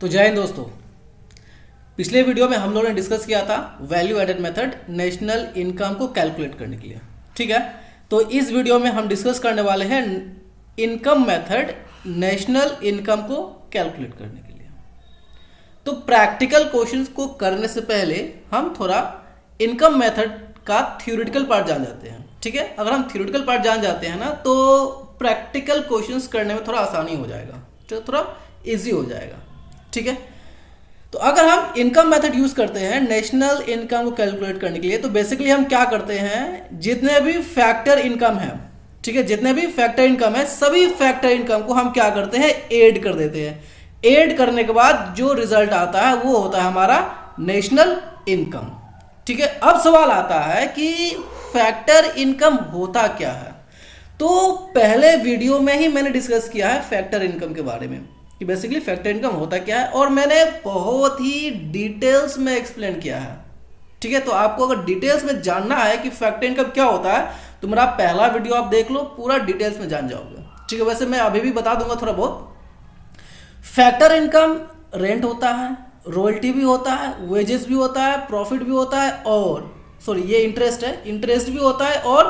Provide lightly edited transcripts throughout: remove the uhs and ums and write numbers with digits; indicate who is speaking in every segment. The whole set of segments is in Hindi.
Speaker 1: तो जय हिंद दोस्तों। पिछले वीडियो में हम लोगों ने डिस्कस किया था value added method national income को कैलकुलेट करने के लिए। ठीक है, तो इस वीडियो में हम डिस्कस करने वाले हैं इनकम मेथड नेशनल इनकम को कैलकुलेट करने के लिए। तो प्रैक्टिकल क्वेश्चंस को करने से पहले हम थोड़ा इनकम मेथड का थ्योरेटिकल पार्ट जान जाते हैं। ठीक है, अगर हम थ्योरेटिकल पार्ट जान जाते हैं ना तो प्रैक्टिकल क्वेश्चंस करने में थोड़ा आसानी हो जाएगा, तो थोड़ा इजी हो जाएगा। ठीक है, तो अगर हम इनकम मेथड यूज करते हैं नेशनल इनकम को कैलकुलेट करने के लिए, तो बेसिकली हम क्या करते हैं, जितने भी फैक्टर इनकम है, ठीक है, जितने भी फैक्टर इनकम है सभी फैक्टर इनकम को हम क्या करते हैं, ऐड कर देते हैं। ऐड करने के बाद जो रिजल्ट आता है वो होता है हमारा नेशनल इनकम। ठीक है, अब सवाल आता है कि फैक्टर इनकम होता क्या है। तो पहले वीडियो में ही मैंने डिस्कस किया है फैक्टर इनकम के बारे में कि बेसिकली फैक्टर इनकम होता क्या है, और मैंने बहुत ही डिटेल्स में एक्सप्लेन किया है। ठीक है, तो आपको अगर डिटेल्स में जानना है कि फैक्टर इनकम क्या होता है तो मेरा पहला वीडियो आप देख लो, पूरा डिटेल्स में जान जाओगे। ठीक है, वैसे मैं अभी भी बता दूंगा थोड़ा बहुत। फैक्टर इनकम रेंट होता है, रॉयल्टी भी होता है, वेजेस भी होता है, प्रॉफिट भी होता है, और सॉरी ये इंटरेस्ट है, इंटरेस्ट भी होता है और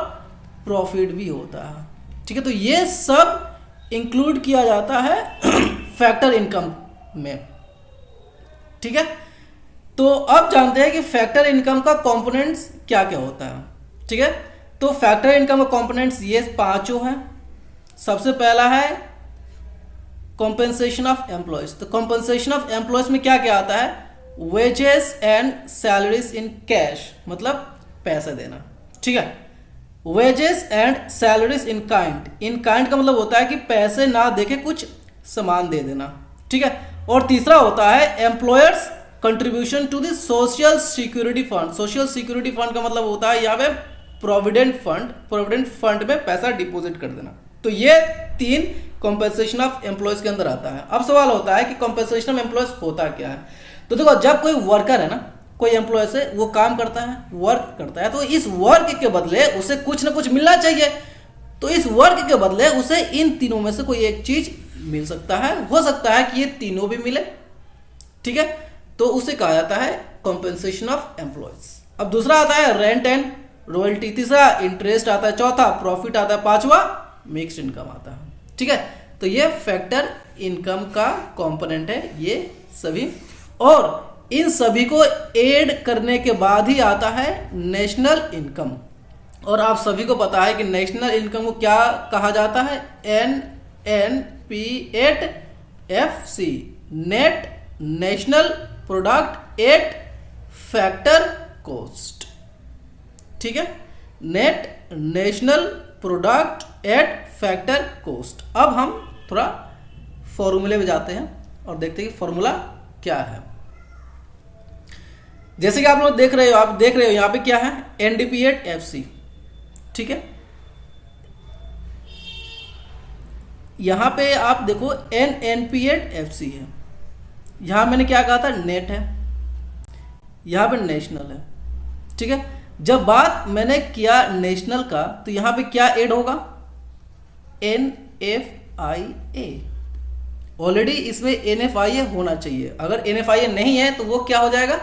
Speaker 1: प्रॉफिट भी होता है। ठीक है, तो ये सब इंक्लूड किया जाता है फैक्टर इनकम में। ठीक है, तो अब जानते हैं कि फैक्टर इनकम का कंपोनेंट्स क्या क्या होता है। ठीक है, तो फैक्टर इनकम का कंपोनेंट्स ये पांचों हैं। सबसे पहला है कॉम्पेंसेशन ऑफ एम्प्लॉयज। तो कॉम्पेंसेशन ऑफ एम्प्लॉयज में क्या क्या आता है, wages and salaries in cash, मतलब पैसे देना। ठीक है, wages and salaries in kind. In kind का मतलब होता है कि पैसे ना देके कुछ सामान दे देना। ठीक है, और तीसरा होता है employers contribution to the social security fund. Social security fund का मतलब होता है यहाँ पे प्रोविडेंट फंड, प्रोविडेंट फंड में पैसा डिपॉजिट कर देना। तो ये तीन कॉम्पेंसेशन ऑफ एम्प्लॉयज के अंदर आता है। अब सवाल होता है कि कॉम्पेंसेशन ऑफ एम्प्लॉयज होता क्या है। तो देखो, जब कोई वर्कर है ना, कोई एम्प्लॉय से वो काम करता है, वर्क करता है, तो इस वर्क के बदले उसे कुछ ना कुछ मिलना चाहिए। तो इस वर्क के बदले उसे इन तीनों में से कोई एक चीज मिल सकता है, हो सकता है कि ये तीनों भी मिले। ठीक है, तो उसे कहा जाता है कॉम्पेंसेशन ऑफ एम्प्लॉयज। अब दूसरा आता है रेंट एंड रॉयल्टी, तीसरा इंटरेस्ट आता है, चौथा प्रॉफिट आता है, पांचवा मिक्स्ड इनकम आता है। ठीक है, तो ये फैक्टर इनकम का कंपोनेंट है ये सभी, और इन सभी को ऐड करने के बाद ही आता है नेशनल इनकम। और आप सभी को पता है कि नेशनल इनकम को क्या कहा जाता है, NNP8FC, net national product at factor cost. ठीक है, net national product at factor cost. अब हम थोड़ा फॉर्मूले में जाते हैं और देखते हैं कि फॉर्मूला क्या है। जैसे कि आप लोग देख रहे हो यहां पे क्या है, NDP8FC। ठीक है, यहां पे आप देखो NNP8FC है, यहां मैंने क्या कहा था, नेट है, यहां पे नेशनल है। ठीक है, जब बात मैंने किया नेशनल का तो यहां पे क्या ऐड होगा, NFIA। ऑलरेडी इसमें NFIA होना चाहिए, अगर NFIA नहीं है तो वो क्या हो जाएगा,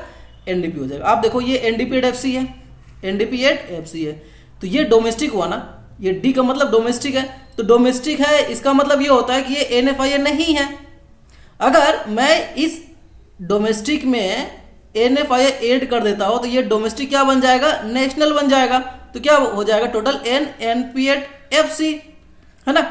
Speaker 1: NDP हो जाएगा। आप देखो ये NDP8FC है, NDP8FC है, तो ये डोमेस्टिक हुआ ना, ये D का मतलब डोमेस्टिक है, तो डोमेस्टिक है इसका मतलब ये होता है कि ये NFIA नहीं है। अगर मैं इस डोमेस्टिक में NFIA ऐड कर देता हूं तो ये डोमेस्टिक क्या बन जाएगा, नेशनल बन जाएगा। तो क्या हो जाएगा, टोटल NNP8FC है ना।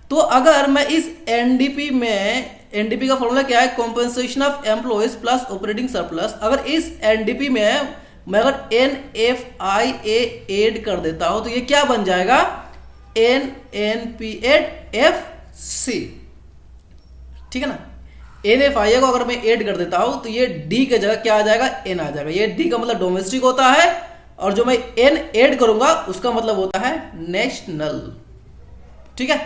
Speaker 1: तो अगर मैं इस NDP में, NDP का फॉर्मूला क्या है, compensation of employees plus operating surplus, अगर इस NDP में मैं अगर NFIA ऐड कर देता हूं तो ये क्या बन जाएगा, NNP8FC। ठीक है ना, NFIA को अगर मैं ऐड कर देता हूं तो ये D के जगह क्या आ जाएगा, N आ जाएगा। ये D का मतलब डोमेस्टिक होता है, और जो मैं N ऐड करूंगा उसका मतलब होता है नेशनल। ठीक है,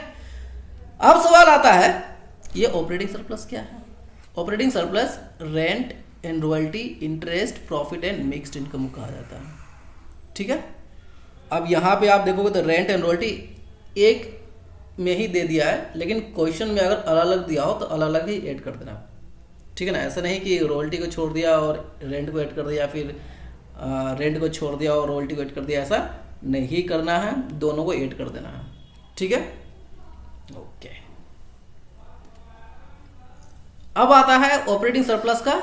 Speaker 1: अब सवाल आता है ये ऑपरेटिंग सरप्लस क्या है। Operating surplus rent and royalty, interest, profit and mixed income कहा जाता है। ठीक है, अब यहां पे आप देखोगे तो रेंट एंड रॉयल्टी एक में ही दे दिया है, लेकिन क्वेश्चन में अगर अलग अलग दिया हो तो अलग अलग ही ऐड कर देना। ठीक है ना। ऐसा नहीं कि रॉयल्टी को छोड़ दिया और रेंट को ऐड कर दिया, फिर रेंट को छोड़ दिया और रॉयल्टी को ऐड कर दिया, ऐसा नहीं करना है, दोनों को ऐड कर देना है। ठीक है, ओके। अब आता है ऑपरेटिंग सरप्लस का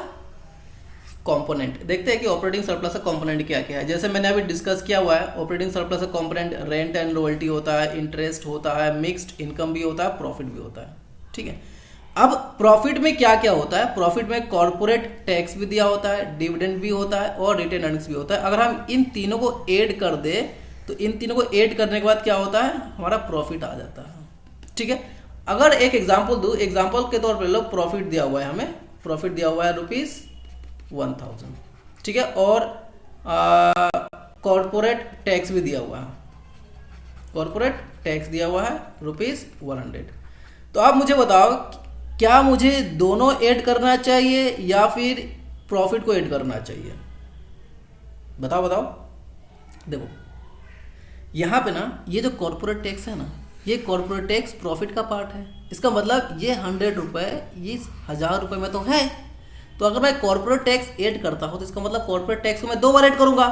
Speaker 1: कंपोनेंट। देखते हैं कि ऑपरेटिंग सरप्लस का कंपोनेंट क्या क्या है। जैसे मैंने अभी डिस्कस किया हुआ है, ऑपरेटिंग सरप्लस का कंपोनेंट रेंट एंड रॉयल्टी होता है, इंटरेस्ट होता है, मिक्स्ड इनकम भी होता है, प्रॉफिट भी होता है। ठीक है, अब प्रॉफिट में क्या क्या होता है? प्रॉफिट में कॉर्पोरेट टैक्स भी दिया होता है, डिविडेंड भी होता है और रिटेन अर्निंग्स भी होता है। अगर हम इन तीनों को ऐड कर दे तो इन तीनों को ऐड करने के बाद क्या होता है? हमारा प्रॉफिट आ जाता है। ठीक है, अगर एक एग्जांपल दूं, एग्जांपल के तौर पर लो, प्रॉफिट दिया हुआ है हमें, प्रॉफिट दिया हुआ है ₹1000। ठीक है, और कॉर्पोरेट टैक्स भी दिया हुआ है, कॉर्पोरेट टैक्स दिया हुआ है ₹100। तो आप मुझे बताओ, क्या मुझे दोनों ऐड करना चाहिए या फिर प्रॉफिट को ऐड करना चाहिए? बताओ बताओ। देखो यहां पे ना, ये जो कॉर्पोरेट टैक्स है ना, ये कॉर्पोरेट टैक्स प्रॉफिट का पार्ट है। इसका मतलब ये 100 रुपए, ये 1000 रुपए में तो है। तो अगर मैं कॉर्पोरेट टैक्स ऐड करता हूं तो इसका मतलब कॉर्पोरेट टैक्स को मैं 2 बार ऐड करूंगा,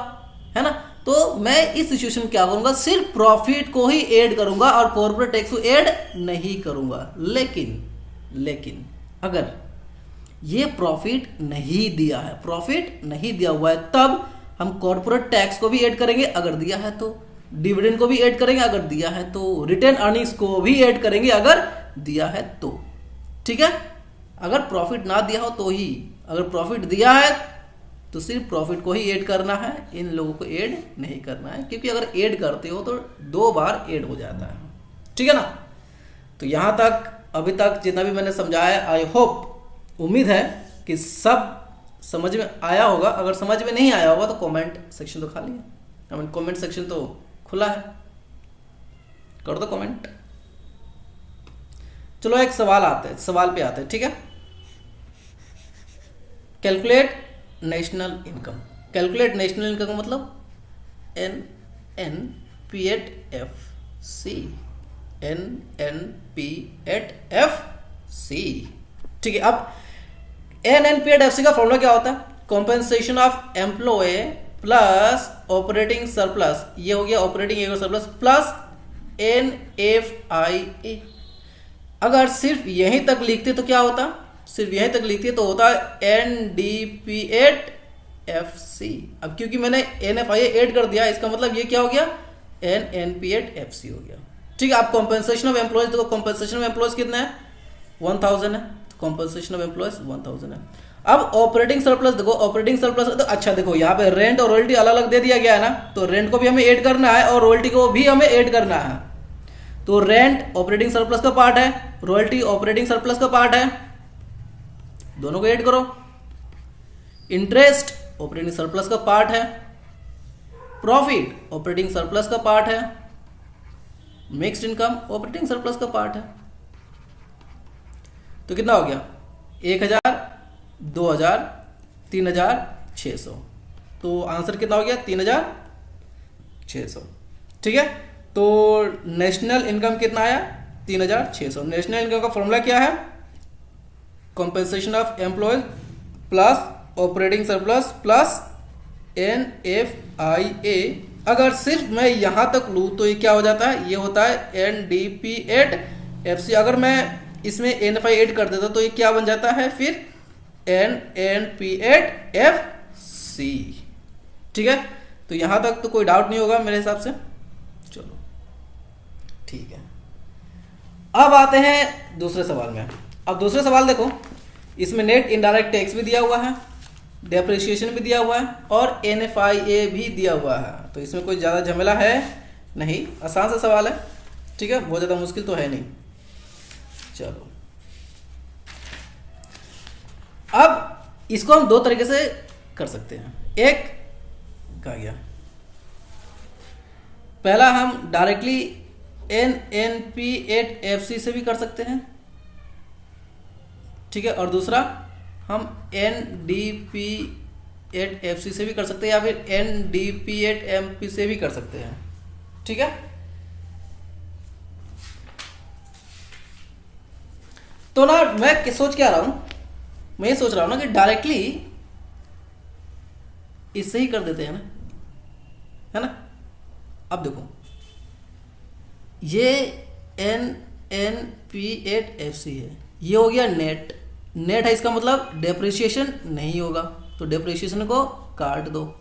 Speaker 1: है ना। तो मैं इस सिचुएशन में क्या करूंगा? सिर्फ प्रॉफिट को ही ऐड करूंगा और कॉर्पोरेट टैक्स को ऐड नहीं करूंगा। लेकिन अगर ये प्रॉफिट नहीं दिया है, प्रॉफिट नहीं दिया हुआ है, तब हम कॉर्पोरेट टैक्स को भी ऐड करेंगे अगर दिया है तो, डिविडेंड को भी ऐड करेंगे अगर दिया है तो, रिटेन अर्निंग्स को भी ऐड करेंगे अगर दिया है तो। ठीक है, अगर प्रॉफिट ना दिया हो तो ही, अगर प्रॉफिट दिया है तो सिर्फ प्रॉफिट को ही ऐड करना है, इन लोगों को ऐड नहीं करना है, क्योंकि अगर ऐड करते हो तो 2 बार ऐड हो जाता है। ठीक है ना। तो यहां तक अभी तक जितना भी मैंने समझाया, आई होप, उम्मीद है कि सब समझ में आया होगा। अगर समझ में नहीं आया होगा तो कमेंट सेक्शन तो खाली है, आई मीन कमेंट सेक्शन तो खुला है, कर दो कमेंट। चलो एक सवाल पे आते हैं। ठीक है, calculate national income. Calculate national income का मतलब NNP@FC, NNP@FC। ठीक है, अब NNP@FC का फॉर्मूला क्या होता है? Compensation of employ plus operating surplus, ये हो गया ऑपरेटिंग सरप्लस, प्लस NFIA। अगर सिर्फ यहीं तक लिखते तो क्या होता? सिर्फ यहीं तक लिखते तो होता है NDP@FC। अब क्योंकि मैंने NFIA ऐड कर दिया, इसका मतलब ये क्या हो गया? NNP@FC हो गया। ठीक है, आप कॉम्पेंसेशन ऑफ एम्प्लॉयज देखो, कॉम्पेंसेशन ऑफ एम्प्लॉयज कितना है? 1000 है, कॉम्पेंसेशन ऑफ एम्प्लॉयज 1000 है। अब ऑपरेटिंग सरप्लस देखो, ऑपरेटिंग सरप्लस तो अच्छा देखो, यहाँ पे रेंट और रॉयल्टी अलग अलग दे दिया गया है ना, तो रेंट को भी हमें ऐड करना है और रॉयल्टी को भी हमें ऐड करना है। तो रेंट ऑपरेटिंग सरप्लस का पार्ट है, रॉयल्टी ऑपरेटिंग सरप्लस का पार्ट है, दोनों को ऐड करो। इंटरेस्ट ऑपरेटिंग सरप्लस का पार्ट है, प्रॉफिट ऑपरेटिंग सरप्लस का पार्ट है, मिक्स्ड इनकम ऑपरेटिंग सरप्लस का पार्ट है। तो कितना हो गया? 1000, 2000, 3600। तो आंसर कितना हो गया? 3600। ठीक है, तो नेशनल इनकम कितना आया? 3600। नेशनल इनकम का फॉर्मूला क्या है? Compensation of employ plus operating surplus plus NFIA। अगर सिर्फ मैं यहां तक लूं तो ये क्या हो जाता है? ये होता है NDP@FC। अगर मैं इसमें NFI ऐड कर देता तो ये क्या बन जाता है फिर? NNP@FC। ठीक है, तो यहां तक तो कोई डाउट नहीं होगा मेरे हिसाब से। चलो ठीक है, अब आते हैं दूसरे सवाल में। अब दूसरे सवाल देखो, इसमें नेट इनडायरेक्ट टैक्स भी दिया हुआ है, डेप्रिसिएशन भी दिया हुआ है और NFIA भी दिया हुआ है। तो इसमें कोई ज़्यादा झमेला है नहीं, आसान सा सवाल है। ठीक है, बहुत ज़्यादा मुश्किल तो है नहीं। चलो, अब इसको हम 2 तरीके से कर सकते हैं। एक कहा गया, पहला हम डायरेक्टली NNP@FC से भी कर सकते हैं। ठीक है, और दूसरा हम NDP@FC से भी कर सकते हैं या फिर NDP@MP से भी कर सकते हैं। ठीक है, तो ना मैं सोच क्या रहा हूं मैं ये सोच रहा हूँ ना कि डायरेक्टली इससे ही कर देते हैं ना, है ना। अब देखो ये NNP8FC है, ये हो गया नेट। नेट है, इसका मतलब डेप्रिसिएशन नहीं होगा, तो डेप्रिसिएशन को काट दो।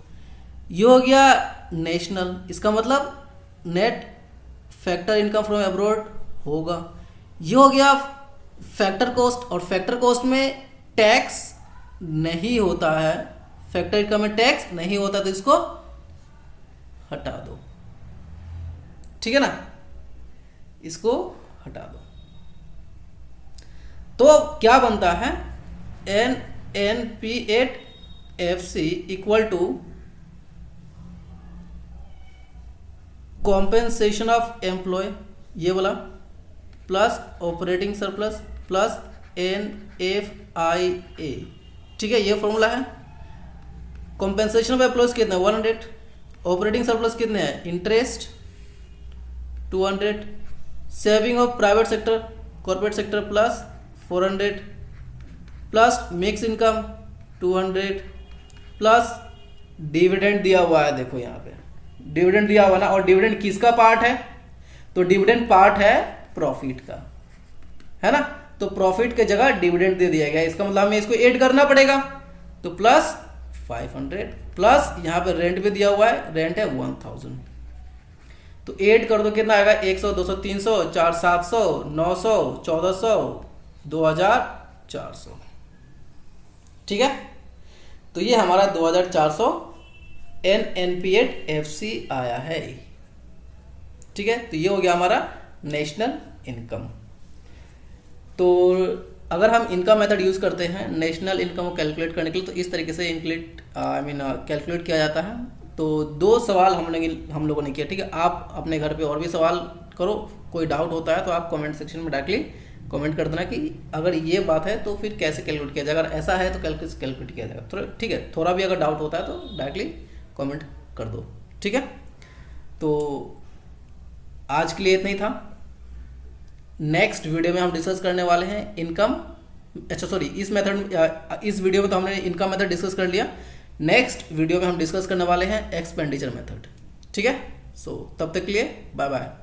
Speaker 1: ये हो गया नेशनल, इसका मतलब net factor income from abroad होगा। ये हो गया फैक्टर कॉस्ट, और फैक्टर कॉस्ट में टैक्स नहीं होता है, फैक्टर इनकम में टैक्स नहीं होता, तो इसको हटा दो, ठीक है ना, इसको हटा दो। तो क्या बनता है, NNP8FC equal to compensation of employ, ये वाला, plus operating surplus plus NFIA, ठीक है, ये फॉर्मूला है। कॉम्पेंसेशन ऑफ एम्प्लॉयज कितने, 100, ऑपरेटिंग सरप्लस कितने हैं, interest 200, saving of private sector corporate sector plus 400, plus mix income 200, plus dividend दिया हुआ है, देखो यहाँ पे डिविडेंड दिया हुआ ना, और डिविडेंड किसका पार्ट है, तो डिविडेंड पार्ट है प्रॉफिट का, है ना, तो प्रॉफिट के जगह डिविडेंड दे दिया गया, इसका मतलब हमें इसको ऐड करना पड़ेगा, तो प्लस 500, प्लस यहाँ पे रेंट भी दिया हुआ है, रेंट है 1000, तो ऐड कर दो, कितना आएगा, 100, 200, 300, 4, 700, 900, 1400, 2400, ठीक है। तो ये हमारा 2400 NNP8FC आया है, ठीक है। तो ये हो गया हमारा नेशनल इनकम। तो अगर हम इनकम मेथड यूज़ करते हैं नेशनल इनकम को कैलकुलेट करने के लिए, तो इस तरीके से कैलकुलेट किया जाता है। तो 2 सवाल हम लोगों ने किया, ठीक है। आप अपने घर पे और भी सवाल करो, कोई डाउट होता है तो आप कमेंट सेक्शन में डायरेक्टली कमेंट कर देना कि अगर ये बात है तो फिर कैसे कैलकुलेट किया जाएगा, अगर ऐसा है तो कैलकुलेट किया जाएगा, तो ठीक है। थोड़ा भी अगर डाउट होता है तो डायरेक्टली कमेंट कर दो, ठीक है। तो आज के लिए इतना ही था। नेक्स्ट वीडियो में हम डिस्कस करने वाले हैं इनकम, अच्छा सॉरी, इस वीडियो में तो हमने इनकम मेथड डिस्कस कर लिया। नेक्स्ट वीडियो में हम डिस्कस करने वाले हैं एक्सपेंडिचर मेथड, ठीक है। सो तब तक के लिए बाय बाय।